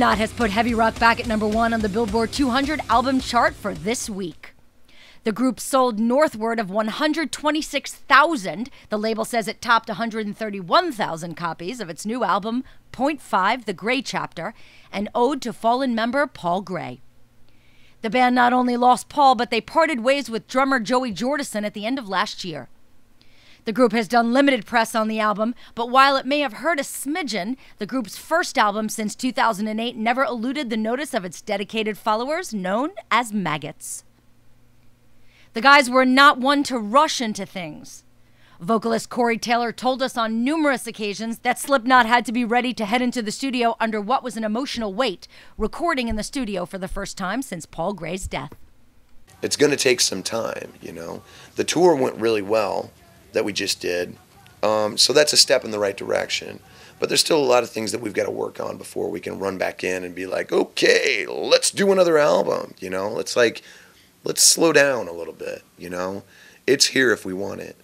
Slipknot has put heavy rock back at #1 on the Billboard 200 album chart for this week. The group sold northward of 126,000. The label says it topped 131,000 copies of its new album, Point 5, The Gray Chapter, an ode to fallen member Paul Gray. The band not only lost Paul, but they parted ways with drummer Joey Jordison at the end of last year. The group has done limited press on the album, but while it may have hurt a smidgen, the group's first album since 2008 never eluded the notice of its dedicated followers, known as maggots. The guys were not one to rush into things. Vocalist Corey Taylor told us on numerous occasions that Slipknot had to be ready to head into the studio under what was an emotional weight, recording in the studio for the first time since Paul Gray's death. It's going to take some time, you know. The tour went really well that we just did, so that's a step in the right direction. But there's still a lot of things that we've got to work on before we can run back in and be like, okay, let's do another album, you know. Let's slow down a little bit, you know. It's here if we want it.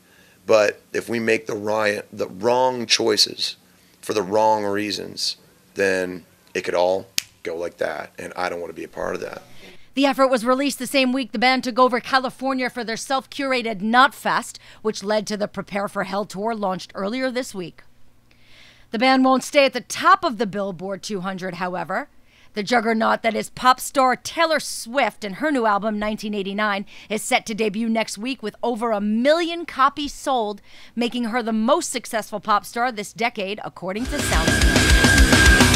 But if we make the wrong choices for the wrong reasons, then it could all go like that, and I don't want to be a part of that. The effort was released the same week the band took over California for their self-curated Knotfest, which led to the Prepare for Hell tour launched earlier this week. The band won't stay at the top of the Billboard 200, however. The juggernaut that is pop star Taylor Swift and her new album, 1989, is set to debut next week with over 1 million copies sold, making her the most successful pop star this decade, according to SoundScan.